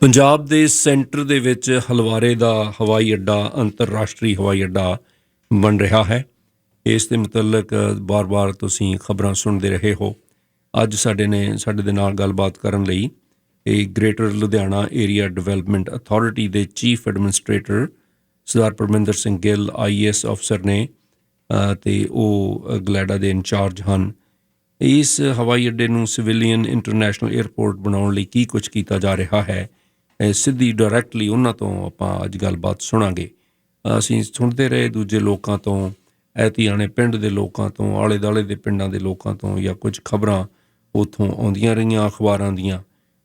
ਪੰਜਾਬ ਦੇ ਸੈਂਟਰ ਦੇ ਵਿੱਚ ਹਲਵਾਰੇ ਦਾ ਹਵਾਈ ਅੱਡਾ ਅੰਤਰਰਾਸ਼ਟਰੀ ਹਵਾਈ ਅੱਡਾ ਬਣ ਰਿਹਾ ਹੈ। ਇਸ ਦੇ ਮੁਤਲਕ ਬਾਰ-ਬਾਰ ਤੁਸੀਂ ਖਬਰਾਂ ਸੁਣਦੇ ਰਹੇ ਹੋ। ਅੱਜ ਸਾਡੇ ਦੇ ਨਾਲ ਗੱਲਬਾਤ ਕਰਨ ਲਈ ਇਹ greater Ludhiana area development authority ਦੇ ਚੀਫ ਐਡਮਿਨਿਸਟ੍ਰੇਟਰ ਸਰਦਾਰ ਪਰਮਿੰਦਰ ਸਿੰਘ ਗਿੱਲ IAS ਅਫਸਰ ਨੇ ਅਤੇ ਉਹ ਗਲੈਡਾ ਦੇ ਇੰਚਾਰਜ ਹਨ। ਇਸ ਹਵਾਈ ਅੱਡੇ ਨੂੰ ਸਿਵਿਲੀਅਨ ਇੰਟਰਨੈਸ਼ਨਲ ਏਅਰਪੋਰਟ ਬਣਾਉਣ ਲਈ ਕੀ ਕੁਝ ਕੀਤਾ ਜਾ ਰਿਹਾ ਹੈ, ਸਿੱਧੀ ਡਾਇਰੈਕਟਲੀ ਉਹਨਾਂ ਤੋਂ ਆਪਾਂ ਅੱਜ ਗੱਲਬਾਤ ਸੁਣਾਂਗੇ। ਅਸੀਂ ਸੁਣਦੇ ਰਹੇ ਦੂਜੇ ਲੋਕਾਂ ਤੋਂ, ਐਤੀਆਣੇ ਪਿੰਡ ਦੇ ਲੋਕਾਂ ਤੋਂ, ਆਲੇ ਦੁਆਲੇ ਦੇ ਪਿੰਡਾਂ ਦੇ ਲੋਕਾਂ ਤੋਂ, ਜਾਂ ਕੁਝ ਖਬਰਾਂ ਉੱਥੋਂ ਆਉਂਦੀਆਂ ਰਹੀਆਂ ਅਖਬਾਰਾਂ ਦੀਆਂ।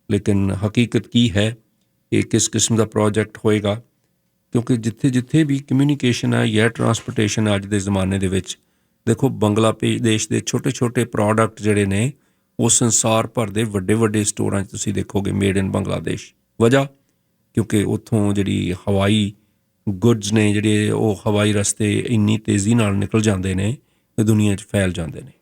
ਲੇਕਿਨ ਹਕੀਕਤ ਕੀ ਹੈ, ਇਹ ਕਿਸ ਕਿਸਮ ਦਾ ਪ੍ਰੋਜੈਕਟ ਹੋਏਗਾ, ਕਿਉਂਕਿ ਜਿੱਥੇ ਜਿੱਥੇ ਵੀ ਕਮਿਊਨੀਕੇਸ਼ਨ ਹੈ ਜਾਂ ਟਰਾਂਸਪੋਰਟੇਸ਼ਨ ਅੱਜ ਦੇ ਜ਼ਮਾਨੇ ਦੇ ਵਿੱਚ, ਦੇਖੋ ਬੰਗਲਾਦੇਸ਼ ਦੇ ਛੋਟੇ ਛੋਟੇ ਪ੍ਰੋਡਕਟ ਜਿਹੜੇ ਨੇ ਉਹ ਸੰਸਾਰ ਭਰ ਦੇ ਵੱਡੇ ਵੱਡੇ ਸਟੋਰਾਂ 'ਚ ਤੁਸੀਂ ਦੇਖੋਗੇ ਮੇਡ ਇਨ ਬੰਗਲਾਦੇਸ਼। ਵਜ੍ਹਾ ਕਿਉਂਕਿ ਉੱਥੋਂ ਜਿਹੜੀ ਹਵਾਈ ਗੁੱਡਸ ਨੇ, ਜਿਹੜੇ ਉਹ ਹਵਾਈ ਰਸਤੇ ਇੰਨੀ ਤੇਜ਼ੀ ਨਾਲ ਨਿਕਲ ਜਾਂਦੇ ਨੇ ਤੇ ਦੁਨੀਆ 'ਚ ਫੈਲ ਜਾਂਦੇ ਨੇ।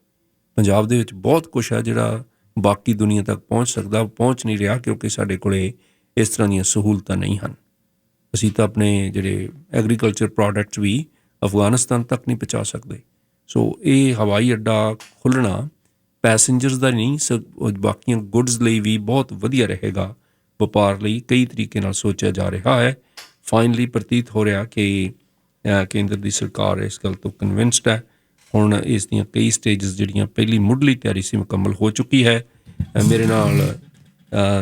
ਪੰਜਾਬ ਦੇ ਵਿੱਚ ਬਹੁਤ ਕੁਛ ਹੈ ਜਿਹੜਾ ਬਾਕੀ ਦੁਨੀਆ ਤੱਕ ਪਹੁੰਚ ਸਕਦਾ, ਪਹੁੰਚ ਨਹੀਂ ਰਿਹਾ ਕਿਉਂਕਿ ਸਾਡੇ ਕੋਲੇ ਇਸ ਤਰ੍ਹਾਂ ਦੀਆਂ ਸਹੂਲਤਾਂ ਨਹੀਂ ਹਨ। ਅਸੀਂ ਤਾਂ ਆਪਣੇ ਜਿਹੜੇ ਐਗਰੀਕਲਚਰ ਪ੍ਰੋਡਕਟਸ ਵੀ ਅਫਗਾਨਿਸਤਾਨ ਤੱਕ ਨਹੀਂ ਪਹੁੰਚਾ ਸਕਦੇ। ਸੋ ਇਹ ਹਵਾਈ ਅੱਡਾ ਖੁੱਲ੍ਹਣਾ ਪੈਸੇਂਜਰਸ ਦਾ ਨਹੀਂ, ਬਾਕੀਆਂ ਗੁੱਡਸ ਲਈ ਵੀ ਬਹੁਤ ਵਧੀਆ ਰਹੇਗਾ। ਵਪਾਰ ਲਈ ਕਈ ਤਰੀਕੇ ਨਾਲ ਸੋਚਿਆ ਜਾ ਰਿਹਾ ਹੈ। ਫਾਈਨਲੀ ਪ੍ਰਤੀਤ ਹੋ ਰਿਹਾ ਕਿ ਕੇਂਦਰ ਦੀ ਸਰਕਾਰ ਇਸ ਗੱਲ ਤੋਂ ਕਨਵਿੰਸਡ ਹੈ। ਹੁਣ ਇਸ ਦੀਆਂ ਕਈ ਸਟੇਜਸ ਜਿਹੜੀਆਂ ਪਹਿਲੀ ਮੁੱਢਲੀ ਤਿਆਰੀ ਸੀ ਮੁਕੰਮਲ ਹੋ ਚੁੱਕੀ ਹੈ। ਮੇਰੇ ਨਾਲ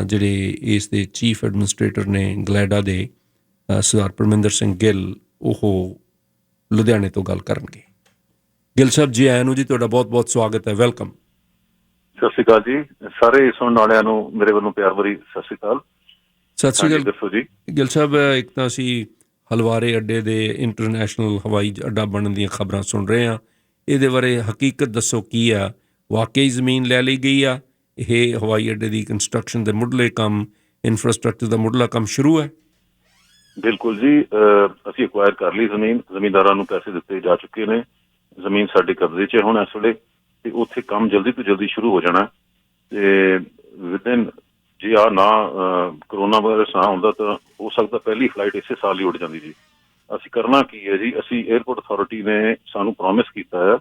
ਜਿਹੜੇ ਇਸ ਦੇ ਚੀਫ ਐਡਮਿਨਿਸਟ੍ਰੇਟਰ ਨੇ ਗਲੈਡਾ ਦੇ ਸਰਦਾਰ ਪਰਮਿੰਦਰ ਸਿੰਘ ਗਿੱਲ, ਉਹ ਲੁਧਿਆਣੇ ਤੋਂ ਗੱਲ ਕਰਨਗੇ। ਗਿੱਲ ਸਾਹਿਬ ਜੀ ਆਇਆਂ ਨੂੰ ਜੀ, ਤੁਹਾਡਾ ਬਹੁਤ ਬਹੁਤ ਸਵਾਗਤ ਹੈ, ਵੈਲਕਮ। ਸਤਿ ਸ਼੍ਰੀ ਅਕਾਲ ਜੀ, ਸਾਰੇ ਸੁਣਨ ਵਾਲਿਆਂ ਨੂੰ ਮੇਰੇ ਵੱਲੋਂ ਪਿਆਰ ਭਰੀ ਸਤਿ ਸ਼੍ਰੀ ਅਕਾਲ। ਸਤਿ ਸ਼੍ਰੀ ਅਕਾਲ। ਦੱਸੋ ਜੀ ਗਿੱਲ ਸਾਹਿਬ, ਇੱਕ ਤਾਂ ਅਸੀਂ ਹਲਵਾਰੇ ਅੱਡੇ ਦੇ ਇੰਟਰਨੈਸ਼ਨਲ ਹਵਾਈ ਅੱਡਾ ਬਣਨ ਦੀਆਂ ਖਬਰਾਂ ਸੁਣ ਰਹੇ ਹਾਂ। ਇਹਦੇ ਬਾਰੇ ਹਕੀਕਤ ਦੱਸੋ, ਕੀ ਆ? ਵਾਕਈ ਜ਼ਮੀਨ ਲੈ ਲਈ ਗਈ ਆ? ਇਹ ਹਵਾਈ ਅੱਡੇ ਦੀ ਕੰਸਟਰਕਸ਼ਨ ਦੇ ਮੁੱਢਲੇ ਕੰਮ, ਇਨਫਰਾਸਟਰਕਚਰ ਦਾ ਮੁੱਢਲਾ ਕੰਮ ਸ਼ੁਰੂ ਹੈ? ਬਿਲਕੁਲ ਜੀ, ਅਸੀਂ ਅਕਵਾਇਰ ਕਰ ਲਈ ਜ਼ਮੀਨ, ਜ਼ਮੀਂਦਾਰਾਂ ਨੂੰ ਪੈਸੇ ਦਿੱਤੇ ਜਾ ਚੁੱਕੇ ਨੇ, ਜ਼ਮੀਨ ਸਾਡੇ ਕਬਜ਼ੇ 'ਚ ਹੁਣ ਇਸ ਵੇਲੇ, ਤੇ ਉੱਥੇ ਕੰਮ ਜਲਦੀ ਤੋਂ ਜਲਦੀ ਸ਼ੁਰੂ ਹੋ ਜਾਣਾ। ਤੇ ਵਿਦਿਨ, ਜੇ ਨਾ ਕਰੋਨਾ ਵਾਇਰਸ ਨਾ ਹੁੰਦਾ ਤਾਂ ਹੋ ਸਕਦਾ ਪਹਿਲੀ ਫਲਾਈਟ ਇਸੇ ਸਾਲ ਹੀ ਉੱਡ ਜਾਂਦੀ ਜੀ। ਅਸੀਂ ਕਰਨਾ ਕੀ ਹੈ ਜੀ, ਅਸੀਂ ਏਅਰਪੋਰਟ ਅਥਾਰਟੀ ਨੇ ਸਾਨੂੰ ਪ੍ਰੋਮਿਸ ਕੀਤਾ ਹੈ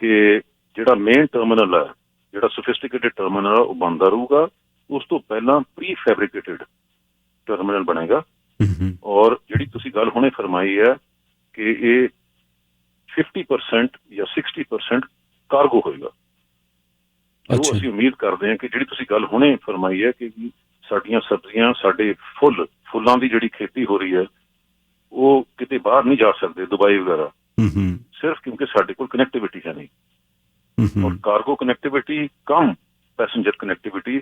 ਕਿ ਜਿਹੜਾ ਮੇਨ ਟਰਮੀਨਲ ਹੈ, ਜਿਹੜਾ ਸੋਫਿਸਟੀਕੇਟਡ ਟਰਮੀਨਲ ਉਹ ਬਣਦਾ ਰਹੂਗਾ। ਉਸ ਤੋਂ ਪਹਿਲਾਂ ਪ੍ਰੀ ਫੈਬਰੀਕੇਟਡ ਟਰਮੀਨਲ ਬਣੇਗਾ। ਔਰ ਜਿਹੜੀ ਤੁਸੀਂ ਗੱਲ ਹੁਣੇ ਫਰਮਾਈ ਹੈ ਕਿ ਇਹ 50% ਜਾਂ 60% ਕਾਰਗੋ ਹੋਏਗਾ। ਜੋ ਅਸੀਂ ਉਮੀਦ ਕਰਦੇ ਹਾਂ ਕਿ ਜਿਹੜੀ ਤੁਸੀਂ ਗੱਲ ਹੁਣੇ ਫਰਮਾਈ ਹੈ ਕਿ ਸਾਡੀਆਂ ਸਬਜ਼ੀਆਂ, ਸਾਡੇ ਫੁੱਲਾਂ ਦੀ ਜਿਹੜੀ ਖੇਤੀ ਹੋ ਰਹੀ ਹੈ, ਉਹ ਕਿਤੇ ਬਾਹਰ ਨਹੀਂ ਜਾ ਸਕਦੇ, ਦੁਬਈ ਵਗੈਰਾ, ਸਿਰਫ ਕਿਉਂਕਿ ਸਾਡੇ ਕੋਲ ਕਨੈਕਟੀਵਿਟੀ ਹੈ ਨਹੀਂ। ਔਰ ਕਾਰਗੋ ਕਨੈਕਟੀਵਿਟੀ ਕਮ ਪੈਸੇਂਜਰ ਕਨੈਕਟੀਵਿਟੀ,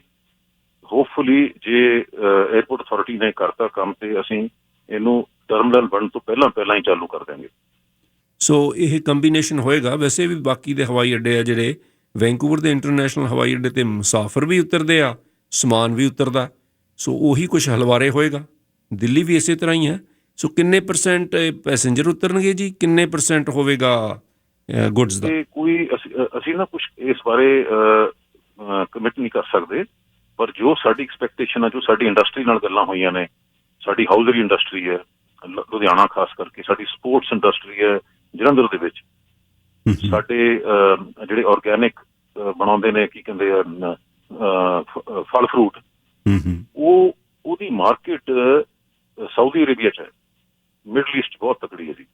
ਹੋਪਫੁਲੀ ਜੇ ਏਅਰਪੋਰਟ ਅਥਾਰਟੀ ਨੇ ਕਰਤਾ ਕੰਮ ਤੇ ਅਸੀਂ ਇਹਨੂੰ ਟਰਮੀਨਲ ਬਣਨ ਤੋਂ ਪਹਿਲਾਂ ਹੀ ਚਾਲੂ ਕਰ ਦਿਆਂਗੇ। ਸੋ ਇਹ ਕੰਬੀਨੇਸ਼ਨ ਹੋਏਗਾ। ਵੈਸੇ ਵੀ ਬਾਕੀ ਦੇ ਹਵਾਈ ਅੱਡੇ ਆ ਜਿਹੜੇ, ਵੈਂਕੂਵਰ ਦੇ ਇੰਟਰਨੈਸ਼ਨਲ ਹਵਾਈ ਅੱਡੇ 'ਤੇ ਮੁਸਾਫਰ ਵੀ ਉਤਰਦੇ ਆ, ਸਮਾਨ ਵੀ ਉਤਰਦਾ। ਸੋ ਉਹੀ ਕੁਛ ਹਲਵਾਰੇ ਹੋਏਗਾ। ਦਿੱਲੀ ਵੀ ਇਸੇ ਤਰ੍ਹਾਂ ਹੀ ਹੈ। ਸੋ ਕਿੰਨੇ % ਪੈਸੇਂਜਰ ਉਤਰਨਗੇ ਜੀ, ਕਿੰਨੇ % ਹੋਵੇਗਾ ਗੁੱਡਸ ਦਾ? ਕੋਈ ਅਸੀਂ ਨਾ ਕੁਛ ਇਸ ਬਾਰੇ ਕਮਿਟ ਨਹੀਂ ਕਰ ਸਕਦੇ, ਪਰ ਜੋ ਸਾਡੀ ਐਕਸਪੈਕਟੇਸ਼ਨ ਹੈ, ਜੋ ਸਾਡੀ ਇੰਡਸਟਰੀ ਨਾਲ ਗੱਲਾਂ ਹੋਈਆਂ ਨੇ, ਸਾਡੀ ਹਾਊਜ਼ਰੀ ਇੰਡਸਟਰੀ ਹੈ ਲੁਧਿਆਣਾ, ਖਾਸ ਕਰਕੇ ਸਾਡੀ ਸਪੋਰਟਸ ਇੰਡਸਟਰੀ ਹੈ ਜਲੰਧਰ ਦੇ ਵਿੱਚ, ਸਾਡੇ ਜਿਹੜੇ ਔਰਗੈਨਿਕ ਬਣਾਉਂਦੇ ਨੇ, ਕੀ ਕਹਿੰਦੇ ਆ, ਫਲ ਫਰੂਟ, ਉਹਦੀ ਮਾਰਕੀਟ ਸਾਊਦੀ ਅਰੇਬੀਆ 'ਚ ਹੈ, ਮਿਡਲ ਈਸਟ ਬਹੁਤ ਤਕੜੀ ਹੈ ਜੀ।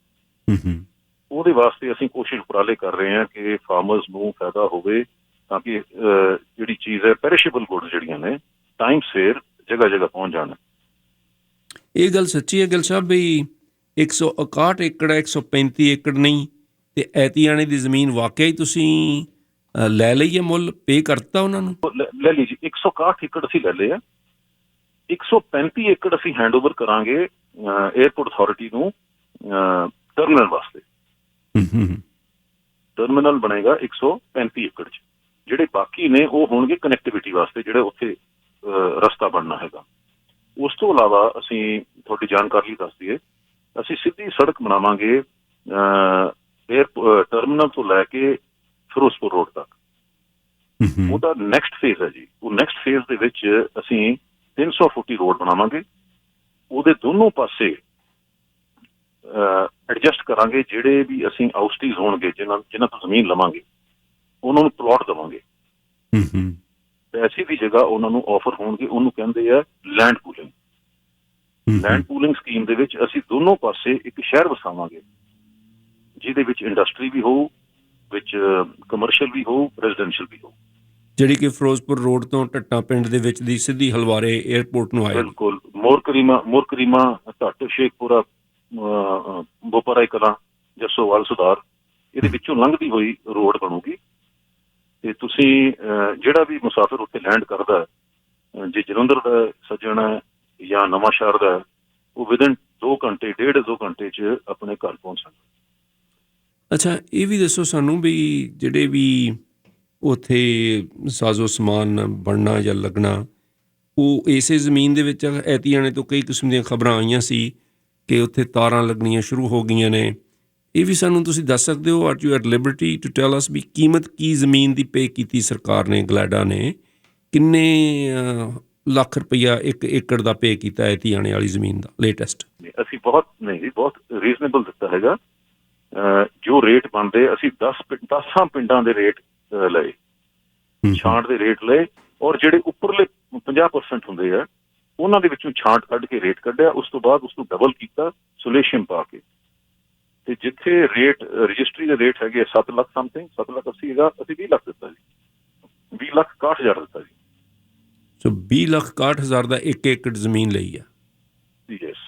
ਉਹਦੇ ਵਾਸਤੇ ਅਸੀਂ ਕੋਸ਼ਿਸ਼ ਉਪਰਾਲੇ ਕਰ ਰਹੇ ਹਾਂ ਕਿ ਫਾਰਮਰਸ ਨੂੰ ਫਾਇਦਾ ਹੋਵੇ, ਤਾਂ ਕਿ ਜਿਹੜੀ ਚੀਜ਼ ਹੈ, ਪੈਰਿਸ਼ੇਬਲ ਗੁੱਡਸ ਜਿਹੜੀਆਂ ਨੇ, ਟਾਈਮ ਸਿਰ ਜਗ੍ਹਾ ਜਗ੍ਹਾ ਪਹੁੰਚ ਜਾਣ। ਇਹ ਗੱਲ ਸੱਚੀ ਹੈ ਗਿੱਲ ਸਾਹਿਬ ਵੀ 161 ਏਕੜ ਹੈ, 135 ਏਕੜ ਨਹੀਂ? ਤੇ ਐਤੀਆਣੇ ਦੀ ਜ਼ਮੀਨ ਵਾਕਿਆ ਤੁਸੀਂ ਲੈ ਲਈ ਹੈ, ਮੁੱਲ ਪੇ ਕਰਤਾ ਉਹਨਾਂ ਨੂੰ? ਲੈ ਲਈ ਜੀ, 161 ਏਕੜ ਅਸੀਂ ਲੈ ਲਏ ਆ। 135 ਏਕੜ ਅਸੀਂ ਹੈਂਡਓਵਰ ਕਰਾਂਗੇ ਏਅਰਪੋਰਟ ਅਥਾਰਟੀ ਨੂੰ ਟਰਮੀਨਲ ਵਾਸਤੇ। ਟਰਮੀਨਲ ਬਣੇਗਾ 135 ਏਕੜ 'ਚ। ਜਿਹੜੇ ਬਾਕੀ ਨੇ ਉਹ ਹੋਣਗੇ ਕਨੈਕਟੀਵਿਟੀ ਵਾਸਤੇ, ਜਿਹੜੇ ਉੱਥੇ ਰਸਤਾ ਬਣਨਾ ਹੈਗਾ। ਉਸ ਤੋਂ ਇਲਾਵਾ ਅਸੀਂ ਤੁਹਾਡੀ ਜਾਣਕਾਰੀ ਲਈ ਦੱਸ ਦਈਏ, ਅਸੀਂ ਸਿੱਧੀ ਸੜਕ ਬਣਾਵਾਂਗੇ ਟਰਮੀਨਲ ਤੋਂ ਲੈ ਕੇ ਫਿਰੋਜ਼ਪੁਰ ਰੋਡ ਤੱਕ। ਉਹਦਾ ਨੈਕਸਟ ਫੇਜ਼ ਹੈ ਜੀ। ਉਹ ਨੈਕਸਟ ਫੇਜ਼ ਦੇ ਵਿੱਚ ਅਸੀਂ 300 ਫੁੱਟੀ ਰੋਡ ਬਣਾਵਾਂਗੇ। ਉਹਦੇ ਦੋਨੋਂ ਪਾਸੇ ਐਡਜਸਟ ਕਰਾਂਗੇ। ਜਿਹੜੇ ਵੀ ਅਸੀਂ ਆਊਸਟੀਜ਼ ਹੋਣਗੇ, ਜਿਨ੍ਹਾਂ ਤੋਂ ਜ਼ਮੀਨ ਲਵਾਂਗੇ, ਉਹਨਾਂ ਨੂੰ ਪਲਾਟ ਦੇਵਾਂਗੇ। ਪੈਸੇ ਦੀ ਜਗ੍ਹਾ ਉਹਨਾਂ ਨੂੰ ਆਫਰ ਹੋਣਗੇ। ਉਹਨੂੰ ਕਹਿੰਦੇ ਆ land pooling. Land pooling scheme ਦੇ ਵਿੱਚ ਅਸੀਂ ਦੋਨੋਂ ਪਾਸੇ ਇੱਕ ਸ਼ਹਿਰ ਵਸਾਵਾਂਗੇ, ਜਿਹਦੇ ਵਿੱਚ ਇੰਡਸਟਰੀ ਵੀ ਹੋਊ, ਵਿੱਚ ਕਮਰਸ਼ੀਅਲ ਵੀ ਹੋਊ, ਰੈਜ਼ੀਡੈਂਸ਼ੀਅਲ ਵੀ ਹੋਊ। ਜਿਹੜੀ ਕਿ ਫਿਰੋਜ਼ਪੁਰ ਰੋਡ ਤੋਂ ਢੱਟਾ ਪਿੰਡ ਦੇ ਵਿੱਚ ਦੀ ਸਿੱਧੀ ਹਲਵਾਰੇ ਏਅਰਪੋਰਟ ਨੂੰ ਆਏਗੀ। ਬਿਲਕੁਲ। ਮੋਰ ਕਰੀਮਾ ਢੱਟ, ਸ਼ੇਖਪੁਰਾ, ਬੋਪਰਾਈ ਕਲਾਂ, ਜੱਸੋਵਾਲ, ਸੁਧਾਰ, ਇਹਦੇ ਵਿੱਚੋਂ ਲੰਘਦੀ ਹੋਈ ਰੋਡ ਬਣੂਗੀ। ਤੇ ਤੁਸੀਂ ਜਿਹੜਾ ਵੀ ਮੁਸਾਫਿਰ ਉੱਥੇ ਲੈਂਡ ਕਰਦਾ, ਜੇ ਜਲੰਧਰ ਦਾ ਸੱਜਣ ਹੈ ਜਾਂ ਨਵਾਂ ਸ਼ਹਿਰ ਦਾ, ਉਹ ਵਿਦਿਨ 2 ਘੰਟੇ, 1.5-2 ਘੰਟੇ 'ਚ ਆਪਣੇ ਘਰ ਪਹੁੰਚ ਸਕਦਾ। ਅੱਛਾ, ਇਹ ਵੀ ਦੱਸੋ ਸਾਨੂੰ ਵੀ ਜਿਹੜੇ ਵੀ ਉੱਥੇ ਸਾਜ਼ੋ ਸਮਾਨ ਬਣਨਾ ਜਾਂ ਲੱਗਣਾ, ਉਹ ਇਸੇ ਜ਼ਮੀਨ ਦੇ ਵਿੱਚ? ਐਤੀਆਣੇ ਤੋਂ ਕਈ ਕਿਸਮ ਦੀਆਂ ਖਬਰਾਂ ਆਈਆਂ ਸੀ ਕਿ ਉੱਥੇ ਤਾਰਾਂ ਲੱਗਣੀਆਂ ਸ਼ੁਰੂ ਹੋ ਗਈਆਂ ਨੇ। ਇਹ ਵੀ ਸਾਨੂੰ ਤੁਸੀਂ ਦੱਸ ਸਕਦੇ ਹੋ? Are you at liberty to tell us ਵੀ ਕੀਮਤ ਕੀ ਜ਼ਮੀਨ ਦੀ ਪੇ ਕੀਤੀ ਸਰਕਾਰ ਨੇ, ਗਲੈਡਾ ਨੇ? ਕਿੰਨੇ ਲੱਖ ਰੁਪਈਆ 1 ਏਕੜ ਦਾ ਪੇ ਕੀਤਾ ਐਤੀਆਣੇ ਵਾਲੀ ਜ਼ਮੀਨ ਦਾ ਲੇਟੈਸਟ? ਅਸੀਂ ਬਹੁਤ ਰੀਜ਼ਨੇਬਲ ਦਿੱਤਾ ਹੈਗਾ। ਜੋ ਰੇਟ ਬਣਦੇ, ਅਸੀਂ 10 ਪਿੰਡਾਂ ਦੇ ਰੇਟ ਲਏ, ਛਾਂਟ ਦੇ ਰੇਟ ਲਏ, ਔਰ ਜਿਹੜੇ ਉੱਪਰਲੇ 50% ਹੁੰਦੇ ਆ, ਉਹਨਾਂ ਦੇ ਵਿੱਚੋਂ ਛਾਂਟ ਕੱਢ ਕੇ ਰੇਟ ਕੱਢਿਆ। ਉਸ ਤੋਂ ਬਾਅਦ ਉਸਨੂੰ ਡਬਲ ਕੀਤਾ ਸੋਲੇਸ਼ੀਅਮ ਪਾ ਕੇ। ਤੇ ਜਿੱਥੇ ਰੇਟ ਰਜਿਸਟਰੀ ਦੇ ਰੇਟ ਹੈਗੇ 7 ਲੱਖ ਸਮਥਿੰਗ, 7,80,000 ਹੈਗਾ, ਅਸੀਂ 20 ਲੱਖ ਦਿੱਤਾ ਜੀ। 20,61,000 ਦਿੱਤਾ ਜੀ। ਸੋ 20,61,000 ਦਾ 1 ਏਕੜ ਜ਼ਮੀਨ ਲਈ ਆ। ਯੈਸ।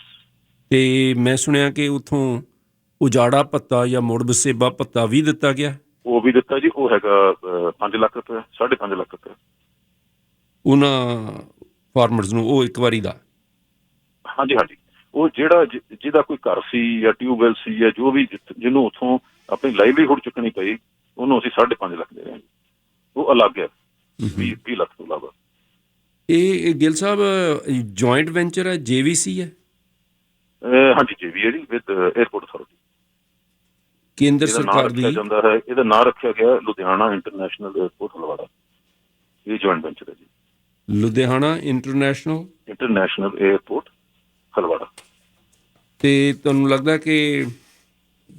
ਤੇ ਮੈਂ ਸੁਣਿਆ ਕਿ ਉੱਥੋਂ ਉਜਾੜਾ ਭੱਤਾ ਜਾਂ ਮੁੜ ਵਸੇਬਾ ਭੱਤਾ ਵੀ ਦਿੱਤਾ ਗਿਆ। ਉਹ ਵੀ ਦਿੱਤਾ ਜੀ। ਉਹ ਹੈਗਾ 5 ਲੱਖ ਰੁਪਏ, 5.5 ਲੱਖ ਰੁਪਏ ਉਹਨਾਂ ਫਾਰਮਰਸ ਨੂੰ, ਉਹ ਇੱਕ ਵਾਰੀ ਦਾ? ਹਾਂਜੀ। ਉਹ ਜਿਹਦਾ ਕੋਈ ਘਰ ਸੀ ਜਾਂ ਟਿਊਬਵੈਲ ਸੀ ਜਾਂ ਜੋ ਵੀ, ਜਿਹਨੂੰ ਉੱਥੋਂ ਆਪਣੀ ਲਾਈਵਲੀਹੁੱਡ ਚੁੱਕਣੀ ਪਈ, ਉਹਨੂੰ ਅਸੀਂ 5.5 ਲੱਖ ਦੇ ਰਹੇ ਹਾਂ। ਉਹ ਅਲੱਗ ਹੈ 20 ਲੱਖ ਤੋਂ ਇਲਾਵਾ। ਇਹ ਗਿੱਲ ਸਾਹਿਬ ਜੁਆਇੰਟ ਵੈਂਚਰ ਹੈ, JVC ਹੈ? ਹਾਂਜੀ, JV ਹੈ ਜੀ, ਵਿਦ ਏਅਰਪੋਰਟ ਅਥਾਰਟੀ। ਕੇਂਦਰ ਸਰਕਾਰ ਦੀ ਜਾਂਦਾ ਹੈ। ਇਹਦਾ ਨਾਂ ਰੱਖਿਆ ਗਿਆ ਲੁਧਿਆਣਾ ਇੰਟਰਨੈਸ਼ਨਲ ਏਅਰਪੋਰਟ ਹਲਵਾੜਾ। ਇਹ ਜੁਆਇੰਟ ਵੈਂਚਰ ਹੈ ਜੀ। Ludhiana international airport Halwara. ਤੇ ਤੁਹਾਨੂੰ ਲੱਗਦਾ ਕਿ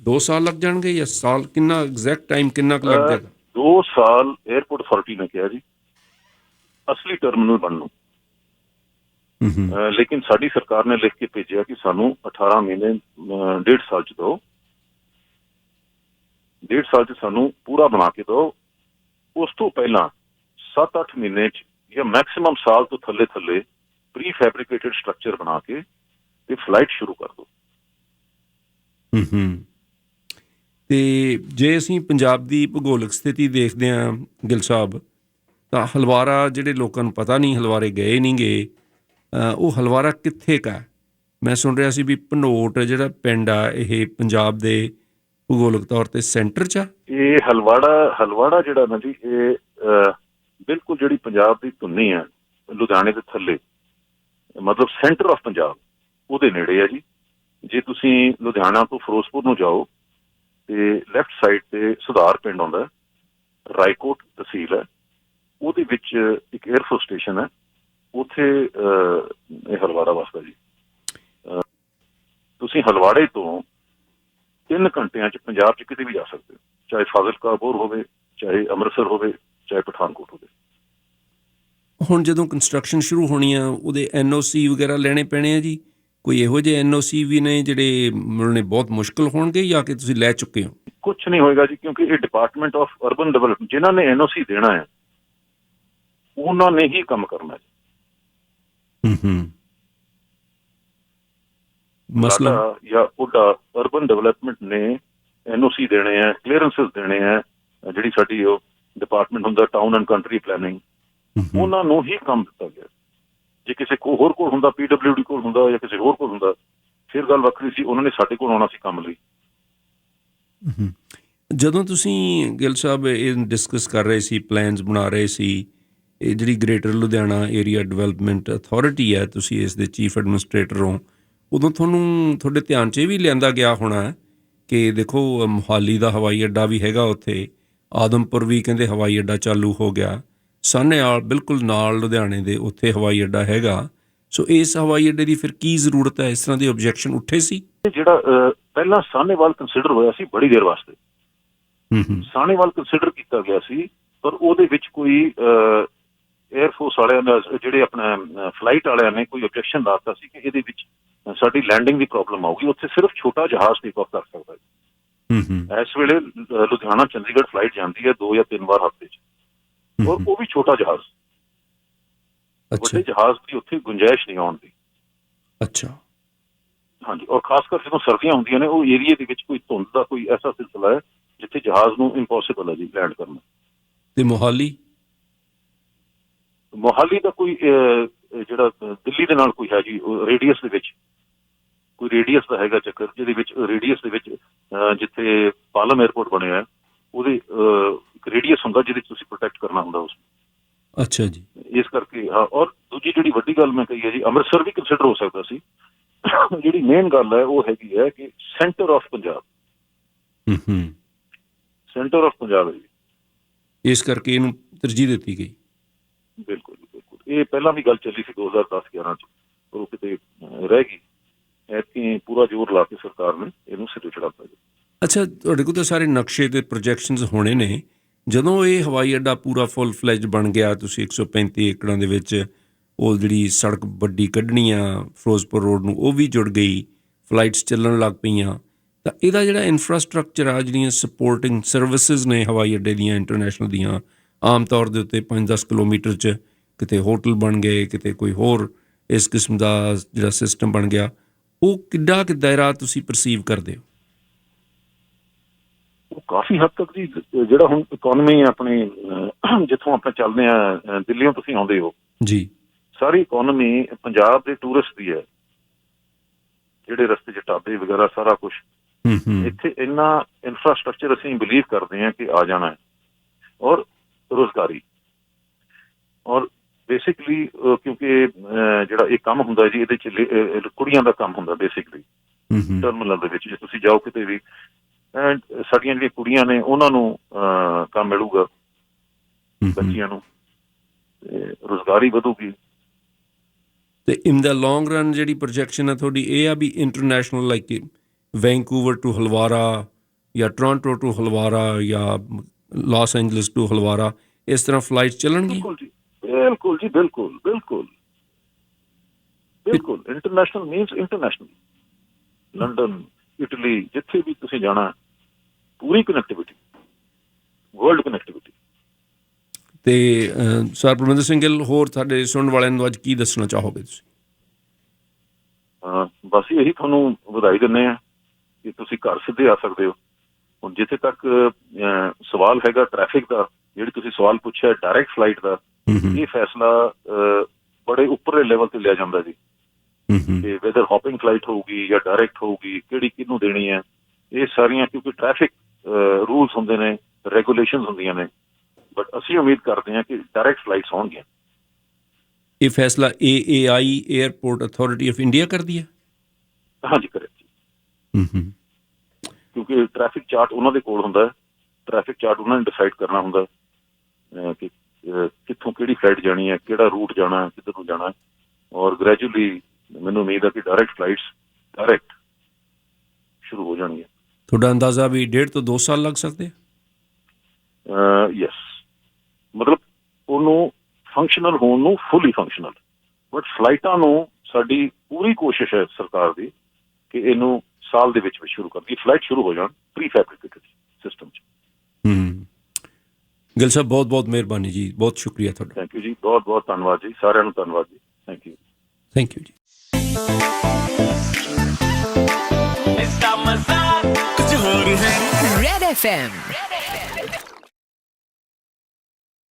2 ਸਾਲ ਲੱਗ ਜਾਣਗੇ ਜਾਂ ਸਾਲ? ਕਿੰਨਾ ਐਗਜ਼ੈਕਟ ਟਾਈਮ ਕਿੰਨਾ ਕੁ ਲੱਗ ਜਾਏਗਾ? 2 ਸਾਲ ਏਅਰਪੋਰਟ ਅਥਾਰਟੀ ਨੇ ਕਿਹਾ ਜੀ ਅਸਲੀ ਟਰਮੀਨਲ ਬਣਨ ਨੂੰ। ਲੇਕਿਨ ਸਾਡੀ ਸਰਕਾਰ ਨੇ ਲਿਖ ਕੇ ਭੇਜਿਆ ਕਿ ਸਾਨੂੰ 18 ਮਹੀਨੇ, 1.5 ਸਾਲ 'ਚ ਦਿਓ। 1.5 ਸਾਲ 'ਚ ਸਾਨੂੰ ਪੂਰਾ ਬਣਾ ਕੇ ਦਿਓ। ਉਸ ਤੋਂ ਪਹਿਲਾਂ 7-8 ਮਹੀਨੇ 'ਚ ਜਾਂ ਮੈਕਸਿਮਮ ਸਾਲ ਤੋਂ ਥੱਲੇ ਪ੍ਰੀ ਫੈਬਰੀਕੇਟਡ ਸਟਰਕਚਰ ਬਣਾ ਕੇ ਤੇ ਫਲਾਈਟ ਸ਼ੁਰੂ ਕਰ ਦਿਓ। ਤੇ ਜੇ ਅਸੀਂ ਪੰਜਾਬ ਦੀ ਭੂਗੋਲਿਕ ਸਥਿਤੀ ਦੇਖਦੇ ਹਾਂ ਗਿੱਲ ਸਾਹਿਬ, ਤਾਂ ਹਲਵਾਰਾ, ਜਿਹੜੇ ਲੋਕਾਂ ਨੂੰ ਪਤਾ ਨਹੀਂ, ਹਲਵਾਰੇ ਗਏ ਨਹੀਂ ਗਏ, ਉਹ ਹਲਵਾਰਾ ਕਿੱਥੇ ਕਾ? ਮੈਂ ਸੁਣ ਰਿਹਾ ਸੀ ਵੀ ਭਨੋਟ ਜਿਹੜਾ ਪਿੰਡ ਆ, ਇਹ ਪੰਜਾਬ ਦੇ ਭੂਗੋਲਿਕ ਤੌਰ 'ਤੇ ਸੈਂਟਰ 'ਚ ਆ। ਇਹ ਹਲਵਾੜਾ ਜਿਹੜਾ ਨਾ ਜੀ, ਇਹ ਬਿਲਕੁਲ ਜਿਹੜੀ ਪੰਜਾਬ ਦੀ ਧੁੰਨੀ ਹੈ, ਲੁਧਿਆਣੇ ਦੇ ਥੱਲੇ, ਮਤਲਬ ਸੈਂਟਰ ਆਫ ਪੰਜਾਬ, ਉਹਦੇ ਨੇੜੇ ਹੈ ਜੀ। ਜੇ ਤੁਸੀਂ ਲੁਧਿਆਣਾ ਤੋਂ ਫਿਰੋਜ਼ਪੁਰ ਨੂੰ ਜਾਓ ਤੇ ਲੈਫਟ ਸਾਈਡ ਤੇ ਸੁਧਾਰ ਪਿੰਡ ਆਉਂਦਾ, ਰਾਏਕੋਟ ਤਹਿਸੀਲ ਹੈ, ਉਹਦੇ ਵਿੱਚ ਇੱਕ ਏਅਰਫੋਰਸ ਸਟੇਸ਼ਨ ਹੈ। ਉੱਥੇ ਇਹ ਹਲਵਾੜਾ ਵਸਦਾ ਜੀ। ਤੁਸੀਂ ਹਲਵਾੜੇ ਤੋਂ 3 ਘੰਟਿਆਂ 'ਚ ਪੰਜਾਬ 'ਚ ਕਿਤੇ ਵੀ ਜਾ ਸਕਦੇ ਹੋ, ਚਾਹੇ ਫਾਜ਼ਿਲਕਾ ਅਬੋਹਰ ਹੋਵੇ, ਚਾਹੇ ਅੰਮ੍ਰਿਤਸਰ ਹੋਵੇ, ਚਾਹੇ ਪਠਾਨਕੋਟ ਹੋਵੇ। ਹੁਣ ਜਦੋਂ ਕੰਸਟਰਕਸ਼ਨ ਸ਼ੁਰੂ ਹੋਣੀ ਆ, ਉਹਦੇ NOC ਵਗੈਰਾ ਲੈਣੇ ਪੈਣੇ ਆ ਜੀ? ਕੋਈ ਇਹੋ ਜਿਹੇ NOC ਵੀ ਨੇ ਜਿਹੜੇ ਮਿਲਣੇ ਬਹੁਤ ਮੁਸ਼ਕਿਲ ਹੋਣਗੇ ਜਾਂ ਕਿ ਤੁਸੀਂ ਲੈ ਚੁੱਕੇ ਹੋ? ਕੁਛ ਨਹੀਂ ਹੋਏਗਾ ਜੀ, ਕਿਉਂਕਿ ਇਹ ਡਿਪਾਰਟਮੈਂਟ ਆਫ ਅਰਬਨ ਡਿਵੈਲਪਮੈਂਟ, ਜਿਨ੍ਹਾਂ ਨੇ NOC ਦੇਣਾ ਹੈ, ਉਹਨਾਂ ਨੇ ਹੀ ਕੰਮ ਕਰਨਾ ਹੈ। ਮਸਲਾ ਜਾਂ ਉਹਦਾ ਅਰਬਨ ਡਿਵੈਲਪਮੈਂਟ ਨੇ NOC ਦੇਣੇ ਆ, ਕਲੀਅਰੈਂਸਿਸ ਦੇਣੇ ਆ। ਜਿਹੜੀ ਸਾਡੀ ਉਹ ਡਿਪਾਰਟਮੈਂਟ ਹੁੰਦਾ, ਟਾਊਨ ਐਂਡ ਕੰਟਰੀ ਪਲੈਨਿੰਗ, ਉਹਨਾਂ ਨੂੰ ਹੀ ਕੰਮ ਦਿੱਤਾ ਗਿਆ। ਜੇ ਕਿਸੇ ਹੋਰ ਕੋਲ ਹੁੰਦਾ, PWD ਕੋਲ ਹੁੰਦਾ ਜਾਂ ਕਿਸੇ ਹੋਰ ਕੋਲ ਹੁੰਦਾ, ਫਿਰ ਗੱਲ ਵੱਖਰੀ ਸੀ। ਉਹਨਾਂ ਨੇ ਸਾਡੇ ਕੋਲ ਆਉਣਾ ਸੀ ਕੰਮ ਲਈ। ਜਦੋਂ ਤੁਸੀਂ ਗਿੱਲ ਸਾਹਿਬ ਇਹ ਡਿਸਕਸ ਕਰ ਰਹੇ ਸੀ, ਪਲਾਨਸ ਬਣਾ ਰਹੇ ਸੀ, ਇਹ ਜਿਹੜੀ greater Ludhiana area development authority ਹੈ, ਤੁਸੀਂ ਇਸ ਦੇ ਚੀਫ ਐਡਮਿਨਿਸਟ੍ਰੇਟਰ ਹੋ, ਉਦੋਂ ਤੁਹਾਡੇ ਧਿਆਨ 'ਚ ਇਹ ਵੀ ਲਿਆਂਦਾ ਗਿਆ ਹੋਣਾ ਕਿ ਦੇਖੋ ਮੋਹਾਲੀ ਦਾ ਹਵਾਈ ਅੱਡਾ ਵੀ ਹੈਗਾ ਉੱਥੇ, ਆਦਮਪੁਰ ਵੀ ਕਹਿੰਦੇ ਹਵਾਈ ਅੱਡਾ ਚਾਲੂ ਹੋ ਗਿਆ, ਸਾਹਨੇਵਾਲ ਬਿਲਕੁਲ ਨਾਲ ਲੁਧਿਆਣੇ ਦੇ ਉੱਥੇ ਹਵਾਈ ਅੱਡਾ ਹੈਗਾ, ਸੋ ਇਸ ਹਵਾਈ ਅੱਡੇ ਦੀ ਫਿਰ ਕੀ ਜ਼ਰੂਰਤ ਹੈ? ਇਸ ਤਰ੍ਹਾਂ ਦੇ ਆਬਜੈਕਸ਼ਨ ਉੱਠੇ ਸੀ? ਜਿਹੜਾ ਪਹਿਲਾਂ ਸਾਹਨੇਵਾਲ ਕੰਸੀਡਰ ਹੋਇਆ ਸੀ ਬੜੀ ਦੇਰ ਵਾਸਤੇ, ਸਾਹਨੇਵਾਲ ਕੰਸੀਡਰ ਕੀਤਾ ਗਿਆ ਸੀ, ਪਰ ਉਹਦੇ ਵਿੱਚ ਕੋਈ 에ਅਰਫੋਰਸ ਵਾਲਿਆਂ ਨੇ, ਜਿਹੜੇ ਆਪਣਾ ਫਲਾਈਟ ਵਾਲਿਆਂ ਨੇ ਕੋਈ ਆਬਜੈਕਸ਼ਨ ਲਾਤਾ ਸੀ ਕਿ ਇਹਦੇ ਵਿੱਚ ਸਾਡੀ ਲੈਂਡਿੰਗ ਦੀ ਪ੍ਰੋਬਲਮ ਆਊਗੀ, ਉੱਥੇ ਸਿਰਫ ਛੋਟਾ ਜਹਾਜ਼ ਟੇਕ ਆਫ ਕਰ ਸਕਦਾ ਹੈ। ਇਸ ਵੇਲੇ ਲੁਧਿਆਣਾ ਚੰਡੀਗੜ੍ਹ ਫਲਾਈਟ ਜਾਂਦੀ ਹੈ 2 ਜਾਂ 3 ਵਾਰ ਹਫ਼ਤੇ 'ਚ, ਔਰ ਉਹ ਵੀ ਛੋਟਾ ਜਹਾਜ਼। ਵੱਡੇ ਜਹਾਜ਼ ਦੀ ਉੱਥੇ ਗੁੰਜਾਇਸ਼ ਨਹੀਂ ਆਉਣ ਦੀ। ਅੱਛਾ, ਹਾਂਜੀ। ਔਰ ਖਾਸ ਕਰ ਜਦੋਂ ਸਰਦੀਆਂ ਹੁੰਦੀਆਂ ਨੇ, ਉਹ ਏਰੀਏ ਦੇ ਵਿੱਚ ਕੋਈ ਧੁੰਦ ਦਾ ਕੋਈ ਐਸਾ ਸਿਲਸਿਲਾ ਹੈ ਜਿੱਥੇ ਜਹਾਜ਼ ਨੂੰ ਇੰਪੋਸੀਬਲ ਹੈ ਜੀ ਲੈਂਡ ਕਰਨਾ। ਤੇ ਮੋਹਾਲੀ ਦਾ ਕੋਈ ਜਿਹੜਾ ਦਿੱਲੀ ਦੇ ਨਾਲ ਕੋਈ ਹੈ ਜੀ, ਰੇਡੀਅਸ ਦੇ ਵਿੱਚ ਕੋਈ ਰੇਡੀਅਸ ਦਾ ਹੈਗਾ ਚੱਕਰ, ਜਿਹਦੇ ਵਿੱਚ ਰੇਡੀਅਸ ਦੇ ਵਿੱਚ ਜਿੱਥੇ ਪਾਲਮ 에ਅਰਪੋਰਟ ਬਣਿਆ ਹੈ, ਉਹਦੇ ਇੱਕ ਰੇਡੀਅਸ ਹੁੰਦਾ ਜਿਹਦੇ 'ਚ ਤੁਸੀਂ ਪ੍ਰੋਟੈਕਟ ਕਰਨਾ ਹੁੰਦਾ ਉਸ। ਅੱਛਾ ਜੀ। ਇਸ ਕਰਕੇ ਹਾਂ। ਔਰ ਦੂਜੀ ਜਿਹੜੀ ਵੱਡੀ ਗੱਲ ਮੈਂ ਕਹੀ ਹੈ ਜੀ, ਅੰਮ੍ਰਿਤਸਰ ਵੀ ਕੰਸੀਡਰ ਹੋ ਸਕਦਾ ਸੀ। ਜਿਹੜੀ ਮੇਨ ਗੱਲ ਹੈ ਉਹ ਹੈਗੀ ਹੈ ਕਿ centre of Punjab, centre of Punjab ਹੈ ਜੀ, ਇਸ ਕਰਕੇ ਇਹਨੂੰ ਤਰਜੀਹ ਦਿੱਤੀ ਗਈ। ਬਿਲਕੁਲ ਬਿਲਕੁਲ। ਇਹ ਪਹਿਲਾਂ ਵੀ ਗੱਲ ਚੱਲੀ ਸੀ 2010-11 'ਚ, ਪਰ ਉਹ ਕਿਤੇ ਰਹਿ ਗਈ। ਐਤਕੀ ਪੂਰਾ ਜ਼ੋਰ ਲਾ ਕੇ ਸਰਕਾਰ ਨੇ ਇਹਨੂੰ ਸਿਰੇ ਚੜ੍ਹਾਤਾ ਜੀ। ਅੱਛਾ, ਤੁਹਾਡੇ ਕੋਲ ਤਾਂ ਸਾਰੇ ਨਕਸ਼ੇ ਤੇ ਪ੍ਰੋਜੈਕਸ਼ਨਸ ਹੋਣੇ ਨੇ। ਜਦੋਂ ਇਹ ਹਵਾਈ ਅੱਡਾ ਪੂਰਾ ਫੁੱਲ ਫਲੈਜਡ ਬਣ ਗਿਆ, ਤੁਸੀਂ 135 ਏਕੜਾਂ ਦੇ ਵਿੱਚ ਉਹ ਜਿਹੜੀ ਸੜਕ ਵੱਡੀ ਕੱਢਣੀ ਆ ਫਿਰੋਜ਼ਪੁਰ ਰੋਡ ਨੂੰ, ਉਹ ਵੀ ਜੁੜ ਗਈ, ਫਲਾਈਟਸ ਚੱਲਣ ਲੱਗ ਪਈਆਂ, ਤਾਂ ਇਹਦਾ ਜਿਹੜਾ ਇਨਫਰਾਸਟਰਕਚਰ ਆ, ਜਿਹੜੀਆਂ ਸਪੋਰਟਿੰਗ ਸਰਵਿਸਿਜ਼ ਨੇ ਹਵਾਈ ਅੱਡੇ ਦੀਆਂ ਇੰਟਰਨੈਸ਼ਨਲ ਦੀਆਂ, ਆਮ ਤੌਰ ਦੇ ਉੱਤੇ 5-10 ਕਿਲੋਮੀਟਰ 'ਚ ਕਿਤੇ ਹੋਟਲ ਬਣ ਗਏ, ਕਿਤੇ ਕੋਈ ਹੋਰ ਇਸ ਕਿਸਮ ਦਾ ਜਿਹੜਾ ਸਿਸਟਮ ਬਣ ਗਿਆ, ਉਹ ਕਿੱਡਾ ਕੁ ਦਾਇਰਾ ਤੁਸੀਂ ਪਰਸੀਵ ਕਰਦੇ ਹੋ? ਉਹ ਕਾਫੀ ਹੱਦ ਤੱਕ ਜੀ, ਜਿਹੜਾ ਹੁਣ ਇਕੋਨਮੀ ਆਪਣੀ ਜਿੱਥੋਂ ਆਪਾਂ ਚੱਲਦੇ ਹਾਂ, ਦਿੱਲੀੋਂ ਤੁਸੀਂ ਆਉਂਦੇ ਹੋ ਜੀ, ਸਾਰੀ ਇਕੋਨਮੀ ਪੰਜਾਬ ਦੇ ਟੂਰਿਸਟ ਦੀ ਹੈ। ਜਿਹੜੇ ਰਸਤੇ 'ਚ ਢਾਬੇ ਵਗੈਰਾ ਸਾਰਾ ਕੁਛ, ਇੱਥੇ ਇੰਨਾ ਇਨਫਰਾਸਟਰਕਚਰ ਅਸੀਂ ਬਿਲੀਵ ਕਰਦੇ ਹਾਂ ਕਿ ਆ ਜਾਣਾ ਹੈ। ਔਰ ਰੁਜ਼ਗਾਰੀ, ਔਰ ਬੇਸਿਕਲੀ ਕਿਉਂਕਿ ਜਿਹੜਾ ਇਹ ਕੰਮ ਹੁੰਦਾ ਜੀ, ਇਹਦੇ 'ਚ ਕੁੜੀਆਂ ਦਾ ਕੰਮ ਹੁੰਦਾ ਬੇਸਿਕਲੀ ਟਰਮੀਨਲ ਦੇ ਵਿੱਚ। ਜੇ ਤੁਸੀਂ ਜਾਓ ਕਿਤੇ ਵੀ, ਸਾਡੀਆਂ ਜਿਹੜੀਆਂ ਕੁੜੀਆਂ ਨੇ ਉਹਨਾਂ ਨੂੰ ਕੰਮ ਮਿਲੂਗਾ, ਬੱਚੀਆਂ ਨੂੰ, ਤੇ ਰੁਜ਼ਗਾਰੀ ਵਧੂਗੀ। ਤੇ ਇਨ ਦਾ ਲੌਂਗ ਰਨ ਜਿਹੜੀ ਪ੍ਰੋਜੈਕਸ਼ਨ ਹੈ ਤੁਹਾਡੀ ਇਹ ਆ ਵੀ international, like Vancouver to Halwara ਜਾਂ ਟੋਰਾਂਟੋ ਟੂ ਹਲਵਾਰਾ ਜਾਂ ਲਾਸ ਐਂਜਲਸ ਟੂ ਹਲਵਾਰਾ, ਇਸ ਤਰ੍ਹਾਂ ਫਲਾਈਟ ਚੱਲਣਗੀ? ਬਿਲਕੁਲ ਜੀ, ਬਿਲਕੁਲ ਜੀ, ਬਿਲਕੁਲ ਬਿਲਕੁਲ ਬਿਲਕੁਲ। International means international, London, Italy, ਜਿੱਥੇ ਵੀ ਤੁਸੀਂ ਜਾਣਾ, ਪੂਰੀ ਕਨੈਕਟੀਵਿਟੀ, ਵਰਲਡ ਕਨੈਕਟੀਵਿਟੀ। ਤੇ ਸਰ ਪਰਮਿੰਦਰ ਸਿੰਘ ਗਿੱਲ, ਹੋਰ ਸਾਡੇ ਸੁਣਨ ਵਾਲਿਆਂ ਨੂੰ ਅੱਜ ਕੀ ਦੱਸਣਾ ਚਾਹੋਗੇ ਤੁਸੀਂ? ਬਸ ਇਹੀ ਤੁਹਾਨੂੰ ਵਧਾਈ ਦਿੰਦੇ ਹਾਂ ਕਿ ਤੁਸੀਂ ਘਰ ਸਿੱਧੇ ਆ ਸਕਦੇ ਹੋ। ਹੁਣ ਜਿੱਥੇ ਤੱਕ ਸਵਾਲ ਹੈਗਾ ਟ੍ਰੈਫਿਕ ਦਾ, ਜਿਹੜੀ ਤੁਸੀਂ ਸਵਾਲ ਪੁੱਛਿਆ ਡਾਇਰੈਕਟ ਫਲਾਈਟ ਦਾ, ਇਹ ਫੈਸਲਾ ਬੜੇ ਉੱਪਰਲੇ ਲੈਵਲ ਤੇ ਲਿਆ ਜਾਂਦਾ ਜੀ, ਕਿ ਵੈਦਰ ਹੌਪਿੰਗ ਫਲਾਈਟ ਹੋਊਗੀ ਜਾਂ ਡਾਇਰੈਕਟ ਹੋਊਗੀ, ਕਿਹੜੀ ਕਿਹਨੂੰ ਦੇਣੀ ਹੈ, ਇਹ ਸਾਰੀਆਂ, ਕਿਉਂਕਿ ਟ੍ਰੈਫਿਕ ਰੂਲਸ ਹੁੰਦੇ ਨੇ, ਰੈਗੂਲੇਸ਼ਨਸ ਹੁੰਦੀਆਂ ਨੇ। ਬਟ ਅਸੀਂ ਉਮੀਦ ਕਰਦੇ ਹਾਂ ਕਿ ਡਾਇਰੈਕਟ ਫਲਾਈਟਸ ਹੋਣਗੀਆਂ। ਇਹ ਫੈਸਲਾ AAI airport authority of India ਕਰਦੀ ਹੈ? ਹਾਂਜੀ, ਕਰੈਕਟ ਜੀ। ਕਿਉਂਕਿ ਟ੍ਰੈਫਿਕ ਚਾਰਟ ਉਹਨਾਂ ਦੇ ਕੋਲ ਹੁੰਦਾ ਹੈ, ਟ੍ਰੈਫਿਕ ਚਾਰਟ ਉਹਨਾਂ ਨੇ ਡਿਸਾਈਡ ਕਰਨਾ ਹੁੰਦਾ ਕਿ ਕਿੱਥੋਂ ਕਿਹੜੀ ਫਲਾਈਟ ਜਾਣੀ ਹੈ, ਕਿਹੜਾ ਰੂਟ ਜਾਣਾ, ਕਿੱਧਰ ਨੂੰ ਜਾਣਾ। ਔਰ ਗ੍ਰੈਜੂਅਲੀ ਮੈਨੂੰ ਉਮੀਦ ਹੈ ਕਿ ਡਾਇਰੈਕਟ ਫਲਾਈਟਸ ਡਾਇਰੈਕਟ ਸ਼ੁਰੂ ਹੋ ਜਾਣਗੀਆਂ। ਤੁਹਾਡਾ ਅੰਦਾਜ਼ਾ ਵੀ 1.5 ਤੋਂ 2 ਸਾਲ ਲੱਗ ਸਕਦੇ? ਯੈਸ, ਮਤਲਬ ਉਹਨੂੰ ਫੰਕਸ਼ਨਲ ਹੋਣ ਨੂੰ, ਫੁੱਲੀ ਫੰਕਸ਼ਨਲ। ਬਟ ਫਲਾਈਟਾਂ ਨੂੰ ਸਾਡੀ ਪੂਰੀ ਕੋਸ਼ਿਸ਼ ਹੈ ਸਰਕਾਰ ਦੀ ਕਿ ਇਹਨੂੰ ਸਾਲ ਦੇ ਵਿੱਚ ਸ਼ੁਰੂ ਕਰਦੀ, ਫਲਾਈਟ ਸ਼ੁਰੂ ਹੋ ਜਾਣ ਪ੍ਰੀ ਫੈਬਰਿਕੇਟਡ ਸਿਸਟਮ 'ਚ। ਗਿੱਲ ਸਾਹਿਬ, ਬਹੁਤ ਬਹੁਤ ਮਿਹਰਬਾਨੀ ਜੀ, ਬਹੁਤ ਸ਼ੁਕਰੀਆ ਤੁਹਾਡਾ। ਥੈਂਕ ਯੂ ਜੀ, ਬਹੁਤ ਬਹੁਤ ਧੰਨਵਾਦ ਜੀ, ਸਾਰਿਆਂ ਨੂੰ ਧੰਨਵਾਦ ਜੀ। ਥੈਂਕ ਯੂ, ਥੈਂਕ ਯੂ ਜੀ। Red FM